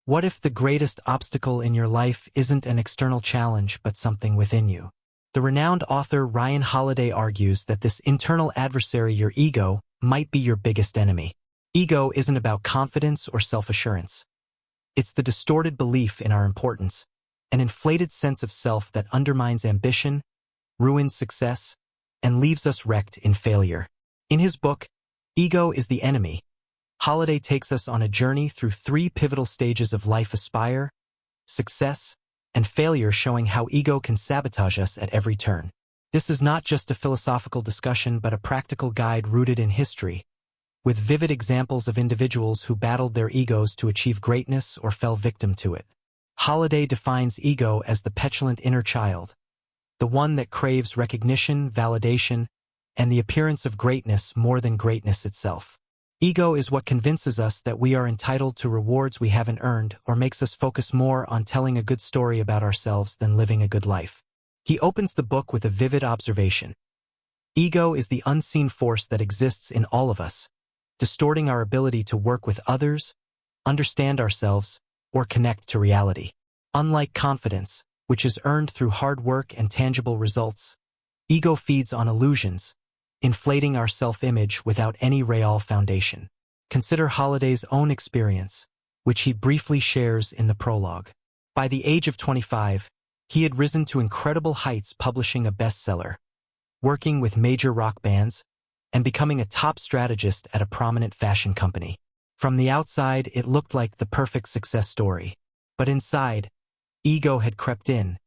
What if the greatest obstacle in your life isn't an external challenge but something within you? The renowned author Ryan Holiday argues that this internal adversary, your ego, might be your biggest enemy. Ego isn't about confidence or self-assurance. It's the distorted belief in our importance, an inflated sense of self that undermines ambition, ruins success, and leaves us wrecked in failure. In his book, Ego is the Enemy, Holiday takes us on a journey through 3 pivotal stages of life: aspire, success, and failure, showing how ego can sabotage us at every turn. This is not just a philosophical discussion but a practical guide rooted in history, with vivid examples of individuals who battled their egos to achieve greatness or fell victim to it. Holiday defines ego as the petulant inner child, the one that craves recognition, validation, and the appearance of greatness more than greatness itself. Ego is what convinces us that we are entitled to rewards we haven't earned, or makes us focus more on telling a good story about ourselves than living a good life. He opens the book with a vivid observation. Ego is the unseen force that exists in all of us, distorting our ability to work with others, understand ourselves, or connect to reality. Unlike confidence, which is earned through hard work and tangible results, ego feeds on illusions, inflating our self-image without any real foundation. Consider Holiday's own experience, which he briefly shares in the prologue. By the age of 25, he had risen to incredible heights, publishing a bestseller, working with major rock bands, and becoming a top strategist at a prominent fashion company. From the outside, it looked like the perfect success story. But inside, ego had crept in,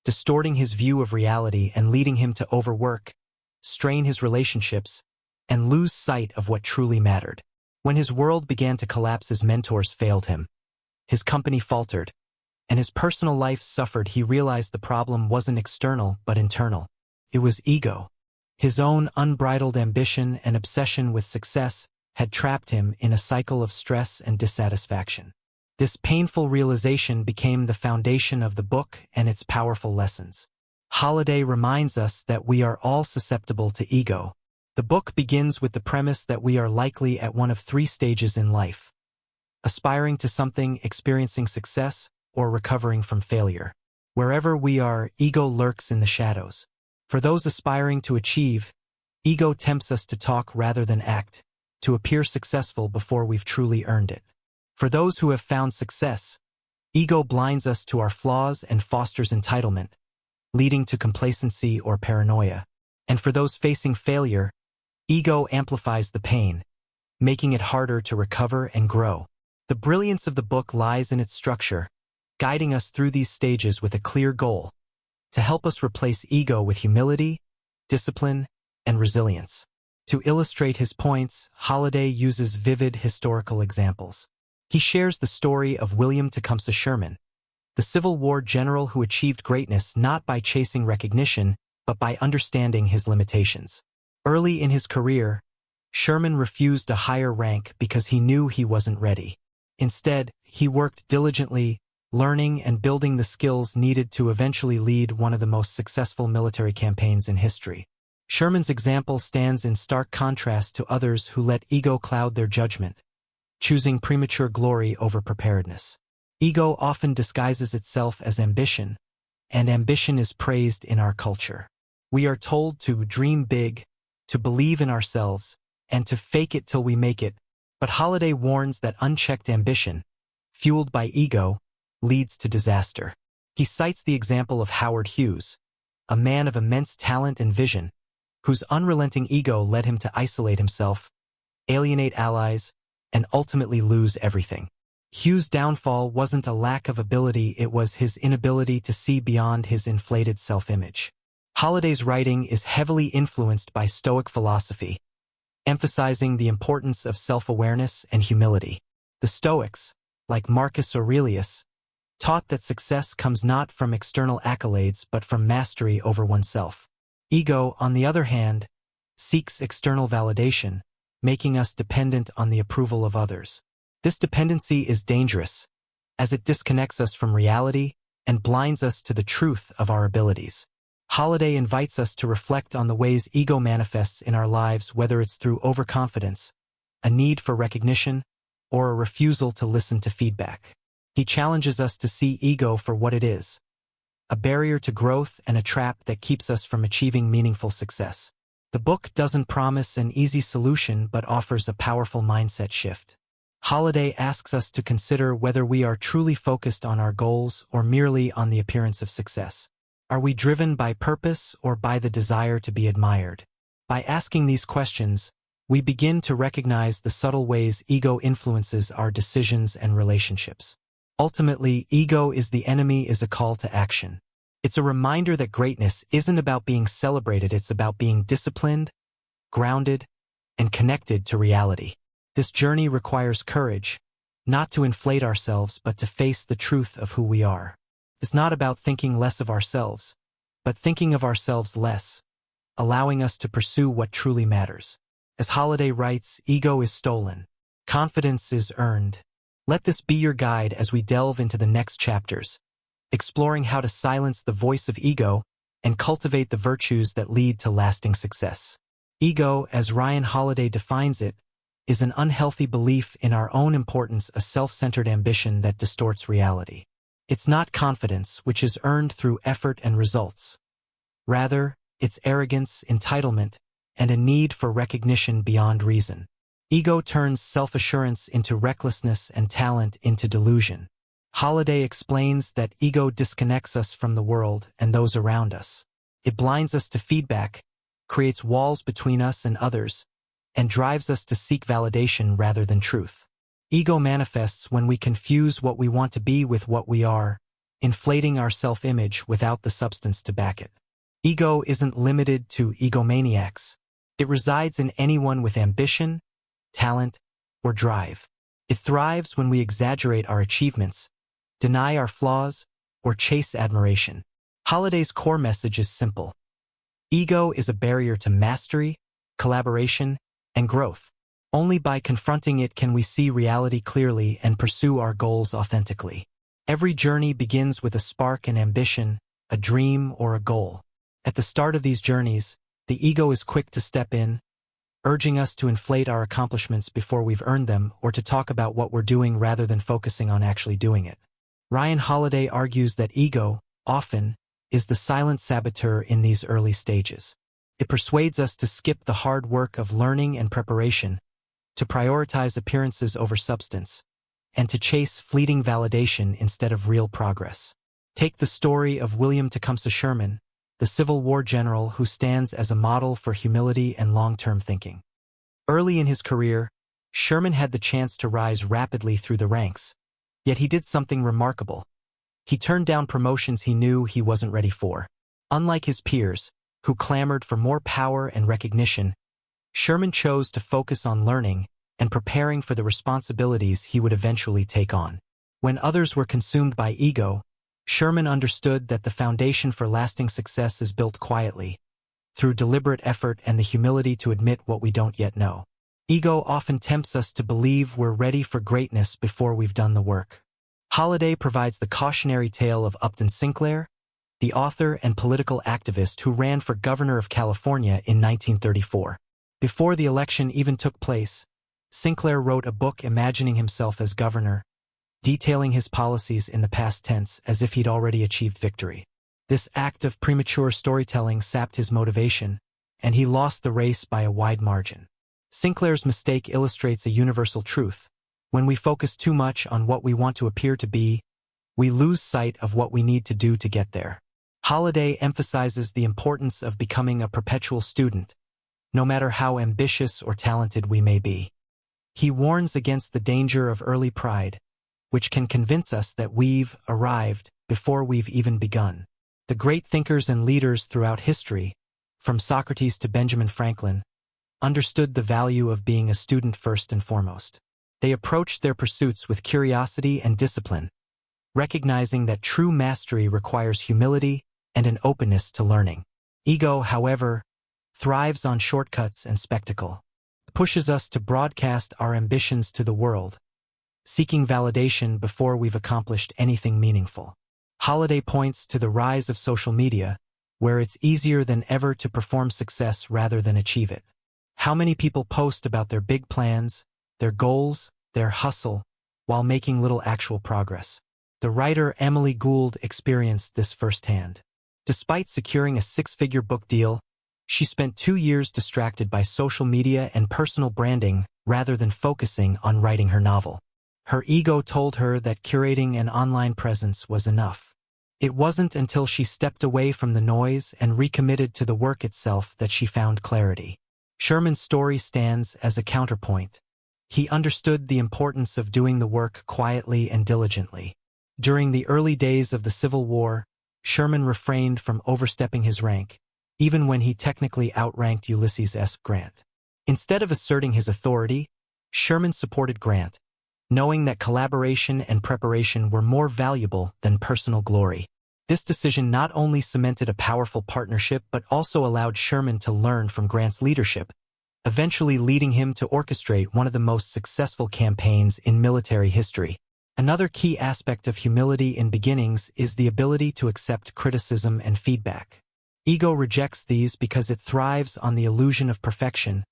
distorting his view of reality and leading him to overwork, strain his relationships, and lose sight of what truly mattered. When his world began to collapse, his mentors failed him, his company faltered, and his personal life suffered, he realized the problem wasn't external but internal. It was ego. His own unbridled ambition and obsession with success had trapped him in a cycle of stress and dissatisfaction. This painful realization became the foundation of the book and its powerful lessons. Holiday reminds us that we are all susceptible to ego. The book begins with the premise that we are likely at one of 3 stages in life: aspiring to something, experiencing success, or recovering from failure. Wherever we are, ego lurks in the shadows. For those aspiring to achieve, ego tempts us to talk rather than act, to appear successful before we've truly earned it. For those who have found success, ego blinds us to our flaws and fosters entitlement, leading to complacency or paranoia. And for those facing failure, ego amplifies the pain, making it harder to recover and grow. The brilliance of the book lies in its structure, guiding us through these stages with a clear goal: to help us replace ego with humility, discipline, and resilience. To illustrate his points, Holiday uses vivid historical examples. He shares the story of William Tecumseh Sherman, the Civil War general who achieved greatness not by chasing recognition, but by understanding his limitations. Early in his career, Sherman refused a higher rank because he knew he wasn't ready. Instead, he worked diligently, learning and building the skills needed to eventually lead one of the most successful military campaigns in history. Sherman's example stands in stark contrast to others who let ego cloud their judgment, choosing premature glory over preparedness. Ego often disguises itself as ambition, and ambition is praised in our culture. We are told to dream big, to believe in ourselves, and to fake it till we make it, but Holiday warns that unchecked ambition, fueled by ego, leads to disaster. He cites the example of Howard Hughes, a man of immense talent and vision, whose unrelenting ego led him to isolate himself, alienate allies, and ultimately lose everything. Hughes' downfall wasn't a lack of ability, it was his inability to see beyond his inflated self-image. Holiday's writing is heavily influenced by Stoic philosophy, emphasizing the importance of self-awareness and humility. The Stoics, like Marcus Aurelius, taught that success comes not from external accolades but from mastery over oneself. Ego, on the other hand, seeks external validation, making us dependent on the approval of others. This dependency is dangerous, as it disconnects us from reality and blinds us to the truth of our abilities. Holiday invites us to reflect on the ways ego manifests in our lives, whether it's through overconfidence, a need for recognition, or a refusal to listen to feedback. He challenges us to see ego for what it is, a barrier to growth and a trap that keeps us from achieving meaningful success. The book doesn't promise an easy solution but offers a powerful mindset shift. Holiday asks us to consider whether we are truly focused on our goals or merely on the appearance of success. Are we driven by purpose or by the desire to be admired? By asking these questions, we begin to recognize the subtle ways ego influences our decisions and relationships. Ultimately, ego is the enemy is a call to action. It's a reminder that greatness isn't about being celebrated, it's about being disciplined, grounded, and connected to reality. This journey requires courage, not to inflate ourselves but to face the truth of who we are. It's not about thinking less of ourselves, but thinking of ourselves less, allowing us to pursue what truly matters. As Holiday writes, ego is stolen, confidence is earned. Let this be your guide as we delve into the next chapters, exploring how to silence the voice of ego and cultivate the virtues that lead to lasting success. Ego, as Ryan Holiday defines it, is an unhealthy belief in our own importance, a self-centered ambition that distorts reality. It's not confidence, which is earned through effort and results. Rather, it's arrogance, entitlement, and a need for recognition beyond reason. Ego turns self-assurance into recklessness and talent into delusion. Holiday explains that ego disconnects us from the world and those around us. It blinds us to feedback, creates walls between us and others, and drives us to seek validation rather than truth. Ego manifests when we confuse what we want to be with what we are, inflating our self-image without the substance to back it. Ego isn't limited to egomaniacs. It resides in anyone with ambition, talent, or drive. It thrives when we exaggerate our achievements, deny our flaws, or chase admiration. Holiday's core message is simple. Ego is a barrier to mastery, collaboration, and growth. Only by confronting it can we see reality clearly and pursue our goals authentically. Every journey begins with a spark, an ambition, a dream, or a goal. At the start of these journeys, the ego is quick to step in, urging us to inflate our accomplishments before we've earned them or to talk about what we're doing rather than focusing on actually doing it. Ryan Holiday argues that ego, often, is the silent saboteur in these early stages. It persuades us to skip the hard work of learning and preparation, to prioritize appearances over substance, and to chase fleeting validation instead of real progress. Take the story of William Tecumseh Sherman, the Civil War general who stands as a model for humility and long-term thinking. Early in his career, Sherman had the chance to rise rapidly through the ranks, yet he did something remarkable. He turned down promotions he knew he wasn't ready for. Unlike his peers, who clamored for more power and recognition, Sherman chose to focus on learning and preparing for the responsibilities he would eventually take on. When others were consumed by ego, Sherman understood that the foundation for lasting success is built quietly, through deliberate effort and the humility to admit what we don't yet know. Ego often tempts us to believe we're ready for greatness before we've done the work. Holiday provides the cautionary tale of Upton Sinclair, the author and political activist who ran for governor of California in 1934. Before the election even took place, Sinclair wrote a book imagining himself as governor, detailing his policies in the past tense as if he'd already achieved victory. This act of premature storytelling sapped his motivation, and he lost the race by a wide margin. Sinclair's mistake illustrates a universal truth. When we focus too much on what we want to appear to be, we lose sight of what we need to do to get there. Holiday emphasizes the importance of becoming a perpetual student, no matter how ambitious or talented we may be. He warns against the danger of early pride, which can convince us that we've arrived before we've even begun. The great thinkers and leaders throughout history, from Socrates to Benjamin Franklin, understood the value of being a student first and foremost. They approached their pursuits with curiosity and discipline, recognizing that true mastery requires humility and an openness to learning. Ego, however, thrives on shortcuts and spectacle. It pushes us to broadcast our ambitions to the world, seeking validation before we've accomplished anything meaningful. Holiday points to the rise of social media, where it's easier than ever to perform success rather than achieve it. How many people post about their big plans, their goals, their hustle, while making little actual progress? The writer Emily Gould experienced this firsthand. Despite securing a six-figure book deal, she spent 2 years distracted by social media and personal branding rather than focusing on writing her novel. Her ego told her that curating an online presence was enough. It wasn't until she stepped away from the noise and recommitted to the work itself that she found clarity. Sherman's story stands as a counterpoint. He understood the importance of doing the work quietly and diligently. During the early days of the Civil War, Sherman refrained from overstepping his rank, even when he technically outranked Ulysses S. Grant. Instead of asserting his authority, Sherman supported Grant, knowing that collaboration and preparation were more valuable than personal glory. This decision not only cemented a powerful partnership but also allowed Sherman to learn from Grant's leadership, eventually leading him to orchestrate one of the most successful campaigns in military history. Another key aspect of humility in beginnings is the ability to accept criticism and feedback. Ego rejects these because it thrives on the illusion of perfection,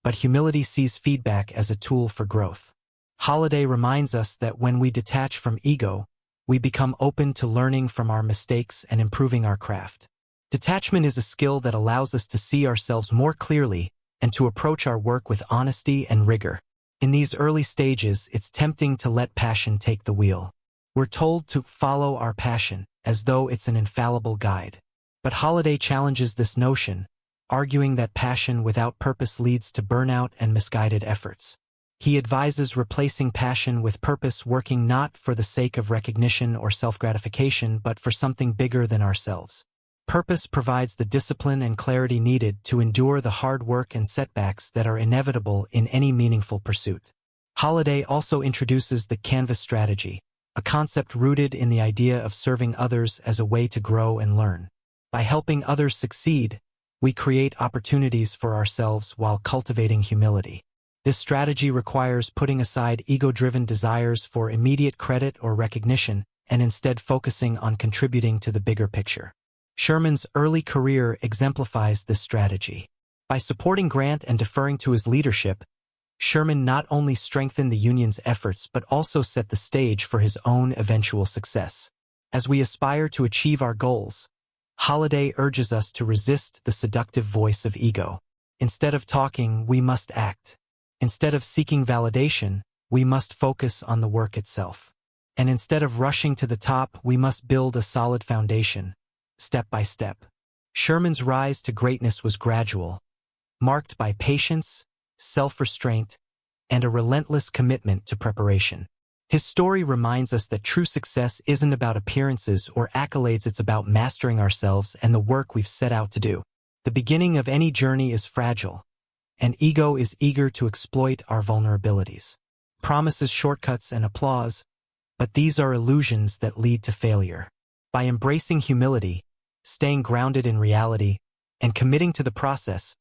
but humility sees feedback as a tool for growth. Holiday reminds us that when we detach from ego, we become open to learning from our mistakes and improving our craft. Detachment is a skill that allows us to see ourselves more clearly and to approach our work with honesty and rigor. In these early stages, it's tempting to let passion take the wheel. We're told to follow our passion, as though it's an infallible guide. But Holiday challenges this notion, arguing that passion without purpose leads to burnout and misguided efforts. He advises replacing passion with purpose, working not for the sake of recognition or self-gratification but for something bigger than ourselves. Purpose provides the discipline and clarity needed to endure the hard work and setbacks that are inevitable in any meaningful pursuit. Holiday also introduces the canvas strategy, a concept rooted in the idea of serving others as a way to grow and learn. By helping others succeed, we create opportunities for ourselves while cultivating humility. This strategy requires putting aside ego-driven desires for immediate credit or recognition and instead focusing on contributing to the bigger picture. Sherman's early career exemplifies this strategy. By supporting Grant and deferring to his leadership, Sherman not only strengthened the Union's efforts but also set the stage for his own eventual success. As we aspire to achieve our goals, Holiday urges us to resist the seductive voice of ego. Instead of talking, we must act. Instead of seeking validation, we must focus on the work itself. And instead of rushing to the top, we must build a solid foundation, step by step. Sherman's rise to greatness was gradual, marked by patience, self-restraint, and a relentless commitment to preparation. His story reminds us that true success isn't about appearances or accolades, it's about mastering ourselves and the work we've set out to do. The beginning of any journey is fragile, and ego is eager to exploit our vulnerabilities. Promises shortcuts and applause, but these are illusions that lead to failure. By embracing humility, staying grounded in reality, and committing to the process,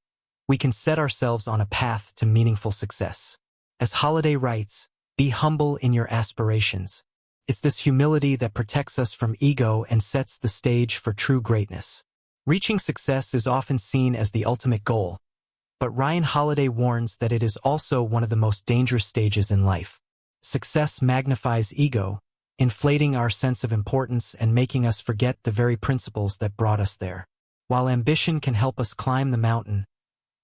we can set ourselves on a path to meaningful success. As Holiday writes, "Be humble in your aspirations." It's this humility that protects us from ego and sets the stage for true greatness. Reaching success is often seen as the ultimate goal, but Ryan Holiday warns that it is also one of the most dangerous stages in life. Success magnifies ego, inflating our sense of importance and making us forget the very principles that brought us there. While ambition can help us climb the mountain,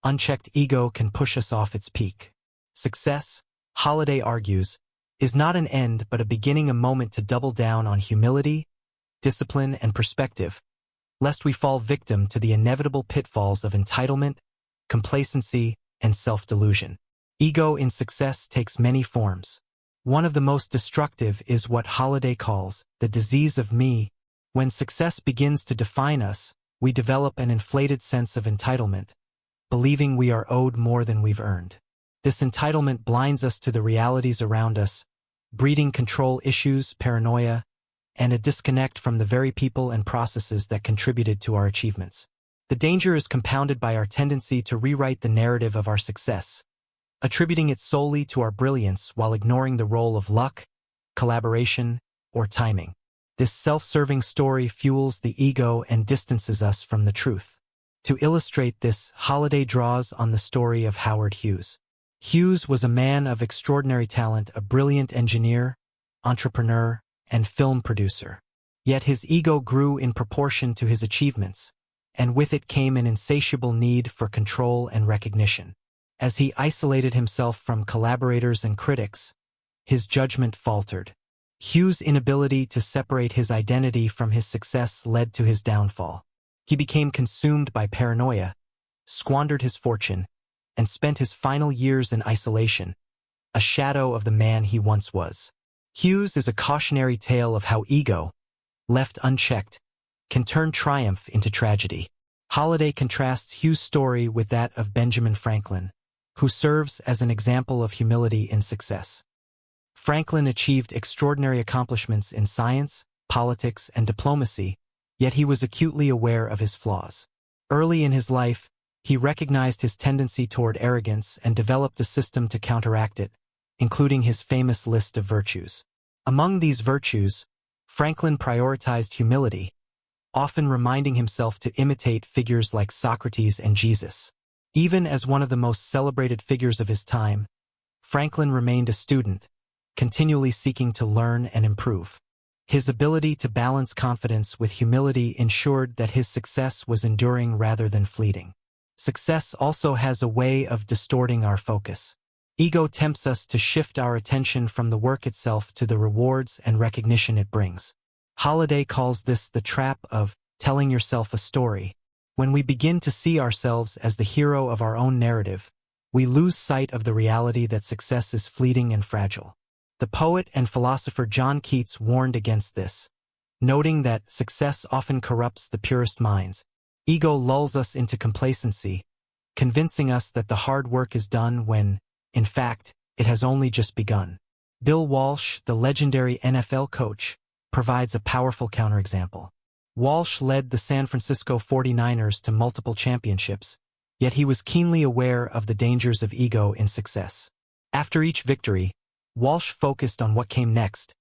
unchecked ego can push us off its peak. Success, Holiday argues, is not an end but a beginning, a moment to double down on humility, discipline, and perspective, lest we fall victim to the inevitable pitfalls of entitlement, complacency, and self-delusion. Ego in success takes many forms. One of the most destructive is what Holiday calls the disease of me. When success begins to define us, we develop an inflated sense of entitlement, believing we are owed more than we've earned. This entitlement blinds us to the realities around us, breeding control issues, paranoia, and a disconnect from the very people and processes that contributed to our achievements. The danger is compounded by our tendency to rewrite the narrative of our success, attributing it solely to our brilliance while ignoring the role of luck, collaboration, or timing. This self-serving story fuels the ego and distances us from the truth. To illustrate this, Holiday draws on the story of Howard Hughes. Hughes was a man of extraordinary talent, a brilliant engineer, entrepreneur, and film producer. Yet his ego grew in proportion to his achievements, and with it came an insatiable need for control and recognition. As he isolated himself from collaborators and critics, his judgment faltered. Hugh's inability to separate his identity from his success led to his downfall. He became consumed by paranoia, squandered his fortune, and spent his final years in isolation, a shadow of the man he once was. Hugh's is a cautionary tale of how ego, left unchecked, can turn triumph into tragedy. Holliday contrasts Hugh's story with that of Benjamin Franklin, who serves as an example of humility in success. Franklin achieved extraordinary accomplishments in science, politics, and diplomacy, yet he was acutely aware of his flaws. Early in his life, he recognized his tendency toward arrogance and developed a system to counteract it, including his famous list of virtues. Among these virtues, Franklin prioritized humility, often reminding himself to imitate figures like Socrates and Jesus. Even as one of the most celebrated figures of his time, Franklin remained a student, continually seeking to learn and improve. His ability to balance confidence with humility ensured that his success was enduring rather than fleeting. Success also has a way of distorting our focus. Ego tempts us to shift our attention from the work itself to the rewards and recognition it brings. Holliday calls this the trap of telling yourself a story. When we begin to see ourselves as the hero of our own narrative, we lose sight of the reality that success is fleeting and fragile. The poet and philosopher John Keats warned against this, noting that success often corrupts the purest minds. Ego lulls us into complacency, convincing us that the hard work is done when, in fact, it has only just begun. Bill Walsh, the legendary NFL coach, provides a powerful counterexample. Walsh led the San Francisco 49ers to multiple championships, yet he was keenly aware of the dangers of ego in success. After each victory, Walsh focused on what came next,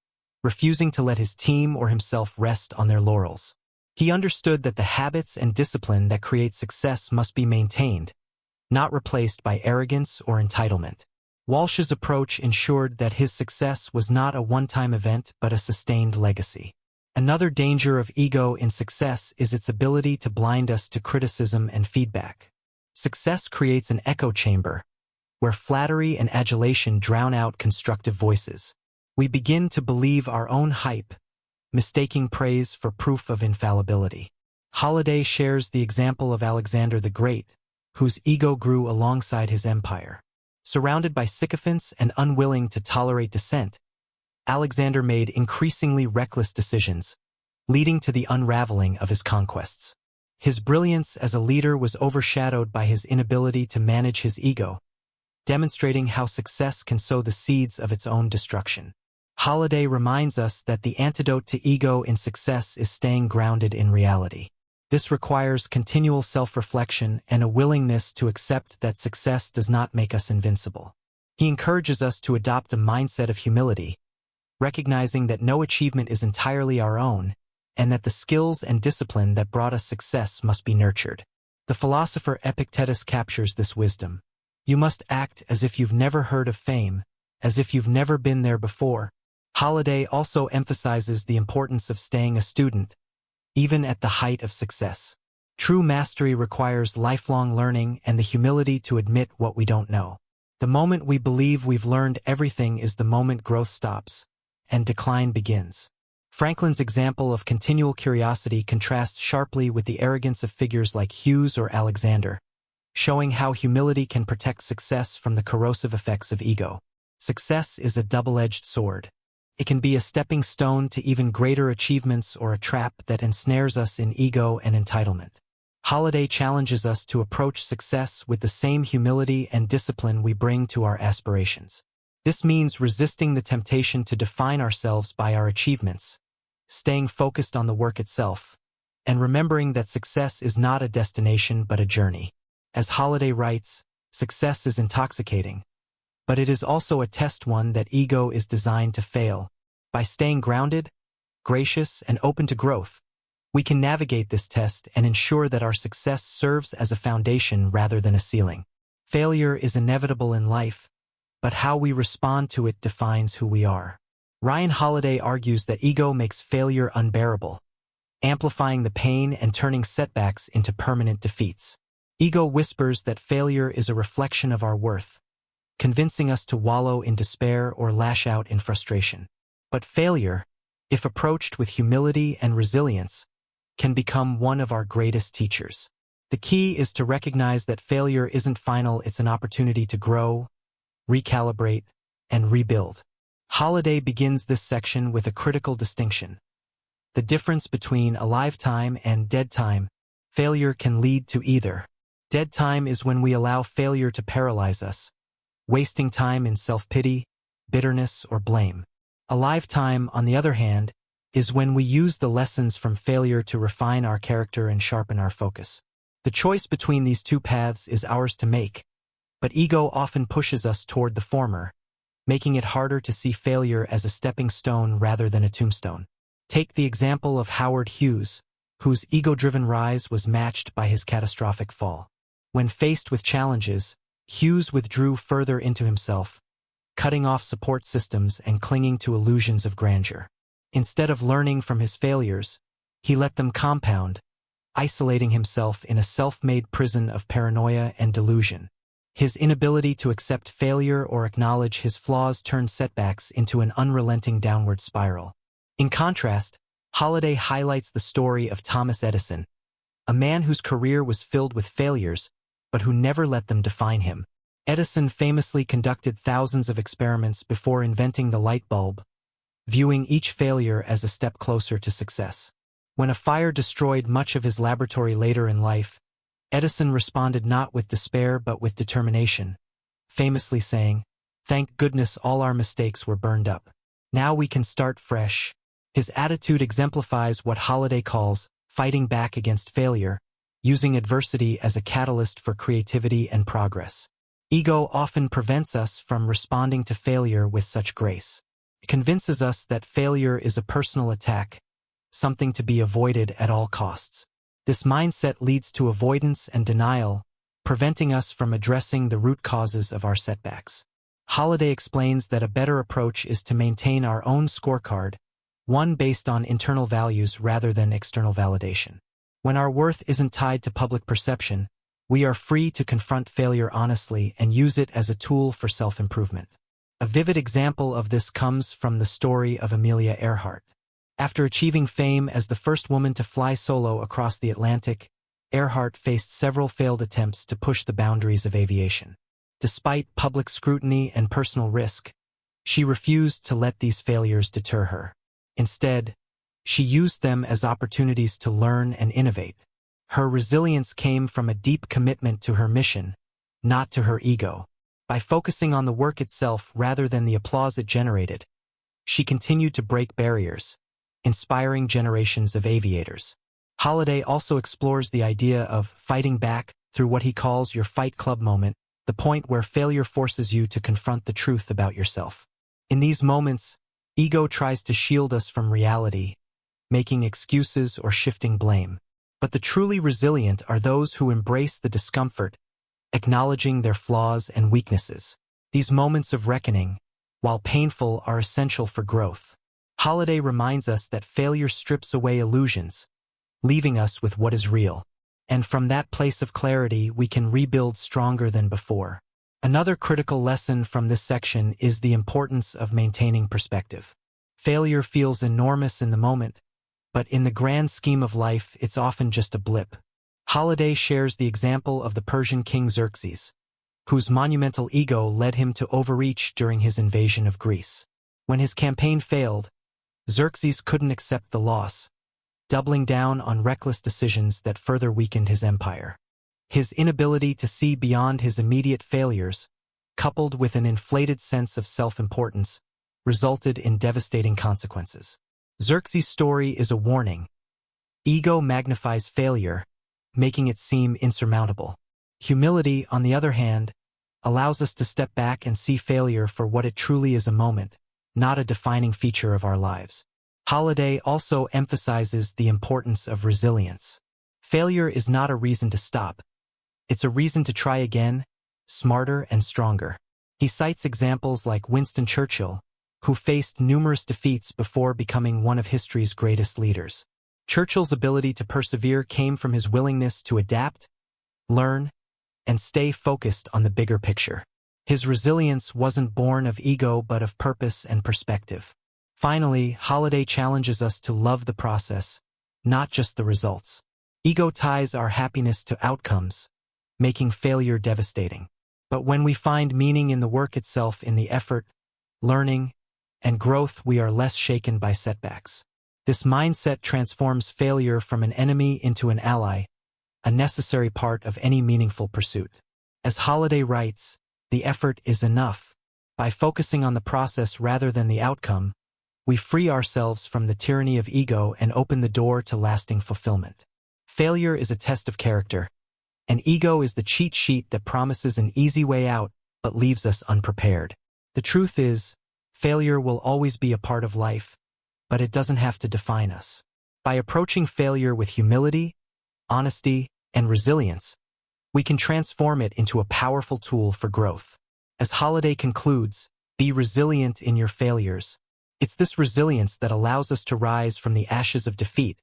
refusing to let his team or himself rest on their laurels. He understood that the habits and discipline that create success must be maintained, not replaced by arrogance or entitlement. Walsh's approach ensured that his success was not a one-time event but a sustained legacy. Another danger of ego in success is its ability to blind us to criticism and feedback. Success creates an echo chamber, where flattery and adulation drown out constructive voices. We begin to believe our own hype, mistaking praise for proof of infallibility. Holliday shares the example of Alexander the Great, whose ego grew alongside his empire. Surrounded by sycophants and unwilling to tolerate dissent, Alexander made increasingly reckless decisions, leading to the unraveling of his conquests. His brilliance as a leader was overshadowed by his inability to manage his ego, demonstrating how success can sow the seeds of its own destruction. Holliday reminds us that the antidote to ego in success is staying grounded in reality. This requires continual self-reflection and a willingness to accept that success does not make us invincible. He encourages us to adopt a mindset of humility, recognizing that no achievement is entirely our own, and that the skills and discipline that brought us success must be nurtured. The philosopher Epictetus captures this wisdom. You must act as if you've never heard of fame, as if you've never been there before. Holliday also emphasizes the importance of staying a student, even at the height of success. True mastery requires lifelong learning and the humility to admit what we don't know. The moment we believe we've learned everything is the moment growth stops, and decline begins. Franklin's example of continual curiosity contrasts sharply with the arrogance of figures like Hughes or Alexander, showing how humility can protect success from the corrosive effects of ego. Success is a double-edged sword. It can be a stepping stone to even greater achievements or a trap that ensnares us in ego and entitlement. Holliday challenges us to approach success with the same humility and discipline we bring to our aspirations. This means resisting the temptation to define ourselves by our achievements, staying focused on the work itself, and remembering that success is not a destination but a journey. As Holliday writes, success is intoxicating, but it is also a test one that ego is designed to fail. By staying grounded, gracious, and open to growth, we can navigate this test and ensure that our success serves as a foundation rather than a ceiling. Failure is inevitable in life, but how we respond to it defines who we are. Ryan Holiday argues that ego makes failure unbearable, amplifying the pain and turning setbacks into permanent defeats. Ego whispers that failure is a reflection of our worth, convincing us to wallow in despair or lash out in frustration. But failure, if approached with humility and resilience, can become one of our greatest teachers. The key is to recognize that failure isn't final, it's an opportunity to grow, recalibrate, and rebuild. Holiday begins this section with a critical distinction. The difference between alive time and dead time. Failure can lead to either. Dead time is when we allow failure to paralyze us, wasting time in self-pity, bitterness, or blame. Alive time, on the other hand, is when we use the lessons from failure to refine our character and sharpen our focus. The choice between these two paths is ours to make, but ego often pushes us toward the former, making it harder to see failure as a stepping stone rather than a tombstone. Take the example of Howard Hughes, whose ego-driven rise was matched by his catastrophic fall. When faced with challenges, Hughes withdrew further into himself, cutting off support systems and clinging to illusions of grandeur. Instead of learning from his failures, he let them compound, isolating himself in a self-made prison of paranoia and delusion. His inability to accept failure or acknowledge his flaws turned setbacks into an unrelenting downward spiral. In contrast, Holiday highlights the story of Thomas Edison, a man whose career was filled with failures, but who never let them define him. Edison famously conducted thousands of experiments before inventing the light bulb, viewing each failure as a step closer to success. When a fire destroyed much of his laboratory later in life, Edison responded not with despair but with determination, famously saying, "Thank goodness all our mistakes were burned up. Now we can start fresh." His attitude exemplifies what Holiday calls fighting back against failure, using adversity as a catalyst for creativity and progress. Ego often prevents us from responding to failure with such grace. It convinces us that failure is a personal attack, something to be avoided at all costs. This mindset leads to avoidance and denial, preventing us from addressing the root causes of our setbacks. Holiday explains that a better approach is to maintain our own scorecard, one based on internal values rather than external validation. When our worth isn't tied to public perception, we are free to confront failure honestly and use it as a tool for self-improvement. A vivid example of this comes from the story of Amelia Earhart. After achieving fame as the first woman to fly solo across the Atlantic, Earhart faced several failed attempts to push the boundaries of aviation. Despite public scrutiny and personal risk, she refused to let these failures deter her. Instead, she used them as opportunities to learn and innovate. Her resilience came from a deep commitment to her mission, not to her ego. By focusing on the work itself rather than the applause it generated, she continued to break barriers, inspiring generations of aviators. Holiday also explores the idea of fighting back through what he calls your Fight Club moment, the point where failure forces you to confront the truth about yourself. In these moments, ego tries to shield us from reality, making excuses or shifting blame. But the truly resilient are those who embrace the discomfort, acknowledging their flaws and weaknesses. These moments of reckoning, while painful, are essential for growth. Holiday reminds us that failure strips away illusions, leaving us with what is real. And from that place of clarity, we can rebuild stronger than before. Another critical lesson from this section is the importance of maintaining perspective. Failure feels enormous in the moment, but in the grand scheme of life, it's often just a blip. Holiday shares the example of the Persian king Xerxes, whose monumental ego led him to overreach during his invasion of Greece. When his campaign failed, Xerxes couldn't accept the loss, doubling down on reckless decisions that further weakened his empire. His inability to see beyond his immediate failures, coupled with an inflated sense of self-importance, resulted in devastating consequences. Xerxes' story is a warning. Ego magnifies failure, making it seem insurmountable. Humility, on the other hand, allows us to step back and see failure for what it truly is, a moment, not a defining feature of our lives. Holiday also emphasizes the importance of resilience. Failure is not a reason to stop. It's a reason to try again, smarter and stronger. He cites examples like Winston Churchill, who faced numerous defeats before becoming one of history's greatest leaders. Churchill's ability to persevere came from his willingness to adapt, learn, and stay focused on the bigger picture. His resilience wasn't born of ego but of purpose and perspective. Finally, Holiday challenges us to love the process, not just the results. Ego ties our happiness to outcomes, making failure devastating. But when we find meaning in the work itself, in the effort, learning, and growth, we are less shaken by setbacks. This mindset transforms failure from an enemy into an ally, a necessary part of any meaningful pursuit. As Holiday writes, the effort is enough. By focusing on the process rather than the outcome, we free ourselves from the tyranny of ego and open the door to lasting fulfillment. Failure is a test of character, and ego is the cheat sheet that promises an easy way out but leaves us unprepared. The truth is, failure will always be a part of life, but it doesn't have to define us. By approaching failure with humility, honesty, and resilience, we can transform it into a powerful tool for growth. As Holiday concludes, be resilient in your failures. It's this resilience that allows us to rise from the ashes of defeat,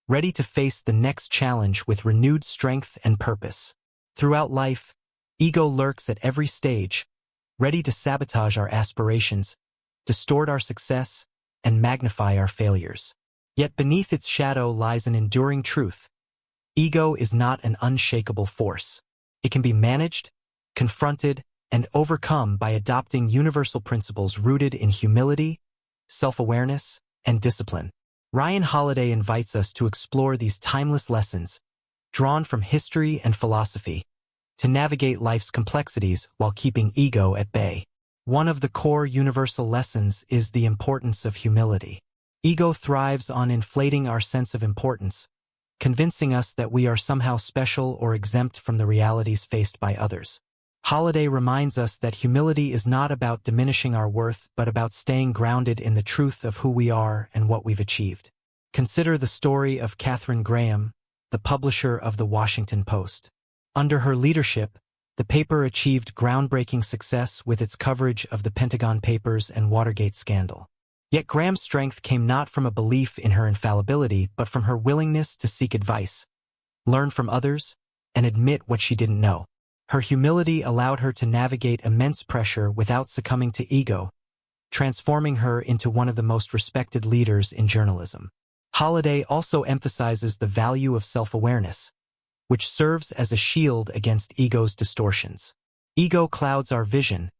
ready to face the next challenge with renewed strength and purpose. Throughout life, ego lurks at every stage, ready to sabotage our aspirations, distort our success, and magnify our failures. Yet beneath its shadow lies an enduring truth. Ego is not an unshakable force. It can be managed, confronted, and overcome by adopting universal principles rooted in humility, self-awareness, and discipline. Ryan Holiday invites us to explore these timeless lessons, drawn from history and philosophy, to navigate life's complexities while keeping ego at bay. One of the core universal lessons is the importance of humility. Ego thrives on inflating our sense of importance, convincing us that we are somehow special or exempt from the realities faced by others. Holiday reminds us that humility is not about diminishing our worth but about staying grounded in the truth of who we are and what we've achieved. Consider the story of Katharine Graham, the publisher of the Washington Post. Under her leadership, the paper achieved groundbreaking success with its coverage of the Pentagon Papers and Watergate scandal. Yet Graham's strength came not from a belief in her infallibility but from her willingness to seek advice, learn from others, and admit what she didn't know. Her humility allowed her to navigate immense pressure without succumbing to ego, transforming her into one of the most respected leaders in journalism. Holiday also emphasizes the value of self-awareness, which serves as a shield against ego's distortions. Ego clouds our vision,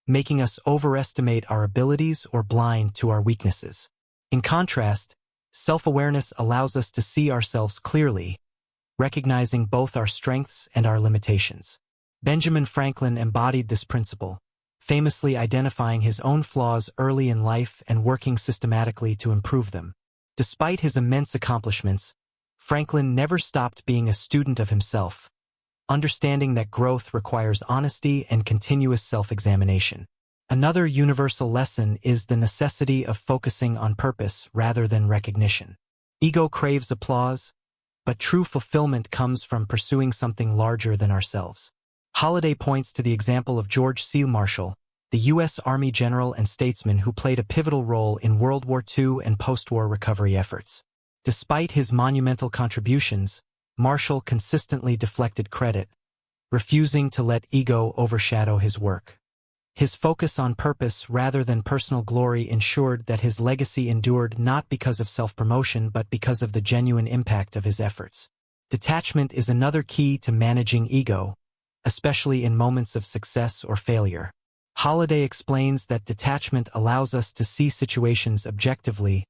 making us overestimate our abilities or blind to our weaknesses. In contrast, self-awareness allows us to see ourselves clearly, recognizing both our strengths and our limitations. Benjamin Franklin embodied this principle, famously identifying his own flaws early in life and working systematically to improve them. Despite his immense accomplishments, Franklin never stopped being a student of himself, understanding that growth requires honesty and continuous self-examination. Another universal lesson is the necessity of focusing on purpose rather than recognition. Ego craves applause, but true fulfillment comes from pursuing something larger than ourselves. Holiday points to the example of George C. Marshall, the U.S. Army general and statesman who played a pivotal role in World War II and post-war recovery efforts. Despite his monumental contributions, Marshall consistently deflected credit, refusing to let ego overshadow his work. His focus on purpose rather than personal glory ensured that his legacy endured not because of self-promotion but because of the genuine impact of his efforts. Detachment is another key to managing ego, especially in moments of success or failure. Holiday explains that detachment allows us to see situations objectively,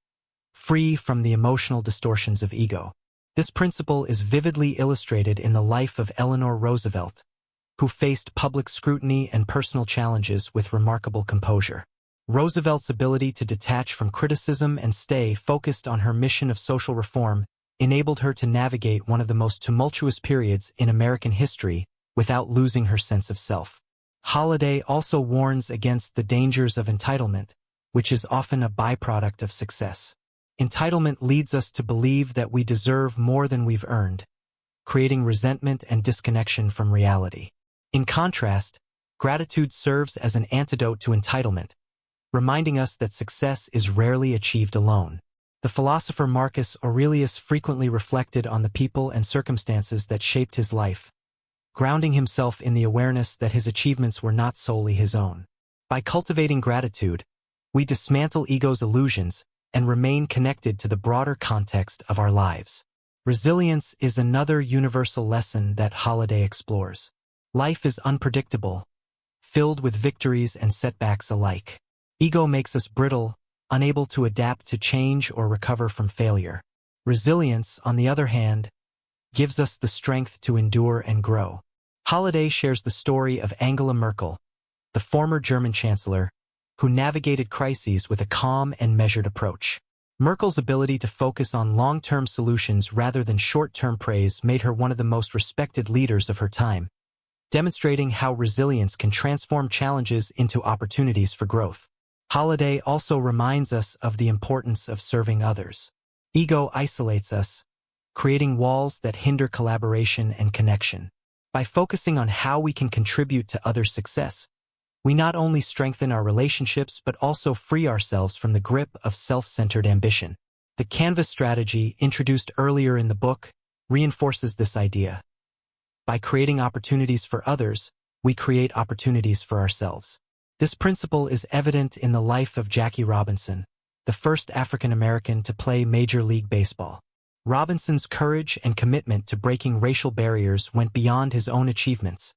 free from the emotional distortions of ego. This principle is vividly illustrated in the life of Eleanor Roosevelt, who faced public scrutiny and personal challenges with remarkable composure. Roosevelt's ability to detach from criticism and stay focused on her mission of social reform enabled her to navigate one of the most tumultuous periods in American history without losing her sense of self. Holiday also warns against the dangers of entitlement, which is often a byproduct of success. Entitlement leads us to believe that we deserve more than we've earned, creating resentment and disconnection from reality. In contrast, gratitude serves as an antidote to entitlement, reminding us that success is rarely achieved alone. The philosopher Marcus Aurelius frequently reflected on the people and circumstances that shaped his life, grounding himself in the awareness that his achievements were not solely his own. By cultivating gratitude, we dismantle ego's illusions and remain connected to the broader context of our lives. Resilience is another universal lesson that Holiday explores. Life is unpredictable, filled with victories and setbacks alike. Ego makes us brittle, unable to adapt to change or recover from failure. Resilience, on the other hand, gives us the strength to endure and grow. Holiday shares the story of Angela Merkel, the former German chancellor, who navigated crises with a calm and measured approach. Merkel's ability to focus on long-term solutions rather than short-term praise made her one of the most respected leaders of her time, demonstrating how resilience can transform challenges into opportunities for growth. Holiday also reminds us of the importance of serving others. Ego isolates us, creating walls that hinder collaboration and connection. By focusing on how we can contribute to others' success, we not only strengthen our relationships but also free ourselves from the grip of self-centered ambition. The canvas strategy, introduced earlier in the book, reinforces this idea. By creating opportunities for others, we create opportunities for ourselves. This principle is evident in the life of Jackie Robinson, the first African American to play Major League Baseball. Robinson's courage and commitment to breaking racial barriers went beyond his own achievements,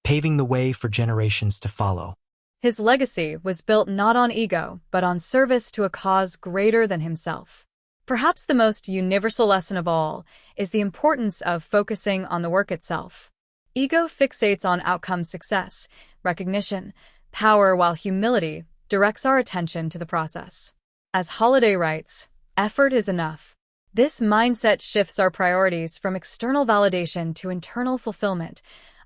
paving the way for generations to follow. His legacy was built not on ego, but on service to a cause greater than himself. Perhaps the most universal lesson of all is the importance of focusing on the work itself. Ego fixates on outcome success, recognition, power, while humility directs our attention to the process. As Holiday writes, effort is enough. This mindset shifts our priorities from external validation to internal fulfillment,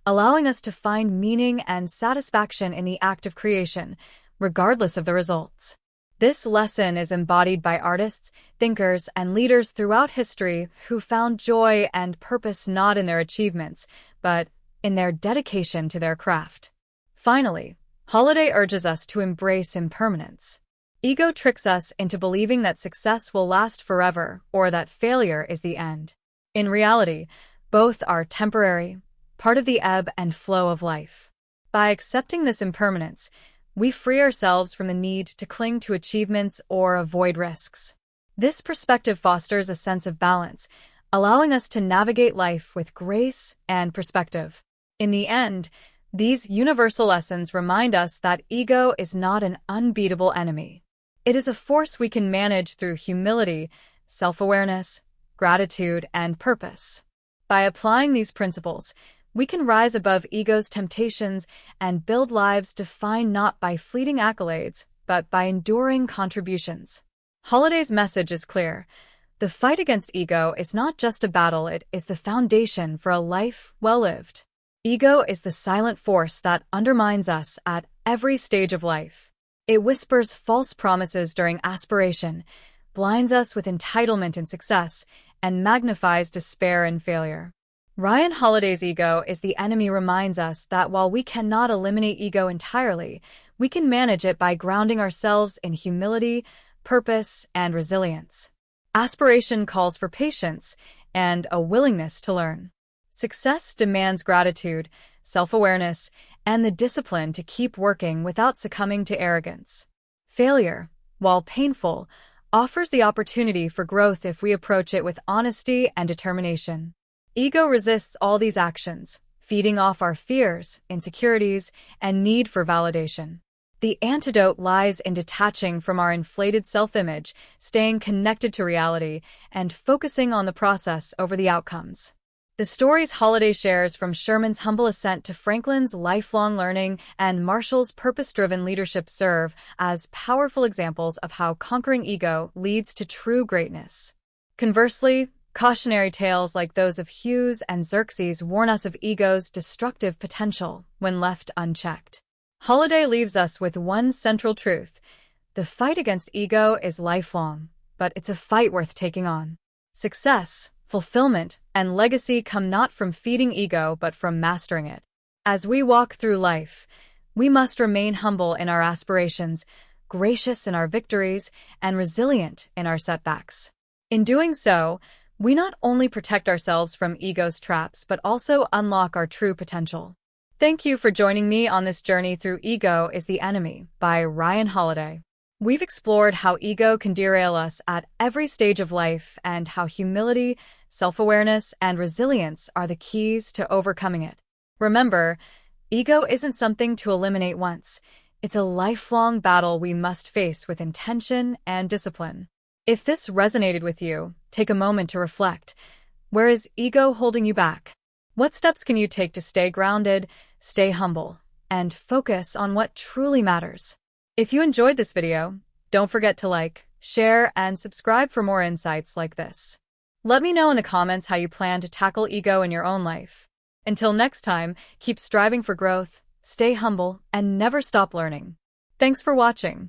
allowing us to find meaning and satisfaction in the act of creation, regardless of the results. This lesson is embodied by artists, thinkers, and leaders throughout history who found joy and purpose not in their achievements, but in their dedication to their craft. Finally, Holiday urges us to embrace impermanence. Ego tricks us into believing that success will last forever or that failure is the end. In reality, both are temporary, part of the ebb and flow of life. By accepting this impermanence, we free ourselves from the need to cling to achievements or avoid risks. This perspective fosters a sense of balance, allowing us to navigate life with grace and perspective. In the end, these universal lessons remind us that ego is not an unbeatable enemy. It is a force we can manage through humility, self-awareness, gratitude, and purpose. By applying these principles, we can rise above ego's temptations and build lives defined not by fleeting accolades, but by enduring contributions. Holiday's message is clear. The fight against ego is not just a battle, it is the foundation for a life well lived. Ego is the silent force that undermines us at every stage of life. It whispers false promises during aspiration, blinds us with entitlement in success, and magnifies despair and failure. Ryan Holiday's Ego is the Enemy reminds us that while we cannot eliminate ego entirely, we can manage it by grounding ourselves in humility, purpose, and resilience. Aspiration calls for patience and a willingness to learn. Success demands gratitude, self-awareness, and the discipline to keep working without succumbing to arrogance. Failure, while painful, offers the opportunity for growth if we approach it with honesty and determination. Ego resists all these actions, feeding off our fears, insecurities, and need for validation. The antidote lies in detaching from our inflated self-image, staying connected to reality, and focusing on the process over the outcomes. The stories Holiday shares, from Sherman's humble ascent to Franklin's lifelong learning and Marshall's purpose-driven leadership, serve as powerful examples of how conquering ego leads to true greatness. Conversely, cautionary tales like those of Hughes and Xerxes warn us of ego's destructive potential when left unchecked. Holiday leaves us with one central truth: the fight against ego is lifelong, but it's a fight worth taking on. Success, fulfillment, and legacy come not from feeding ego but from mastering it. As we walk through life, we must remain humble in our aspirations, gracious in our victories, and resilient in our setbacks. In doing so, we not only protect ourselves from ego's traps, but also unlock our true potential. Thank you for joining me on this journey through Ego is the Enemy by Ryan Holiday. We've explored how ego can derail us at every stage of life and how humility, self-awareness, and resilience are the keys to overcoming it. Remember, ego isn't something to eliminate once. It's a lifelong battle we must face with intention and discipline. If this resonated with you, take a moment to reflect. Where is ego holding you back? What steps can you take to stay grounded, stay humble, and focus on what truly matters? If you enjoyed this video, don't forget to like, share, and subscribe for more insights like this. Let me know in the comments how you plan to tackle ego in your own life. Until next time, keep striving for growth, stay humble, and never stop learning. Thanks for watching.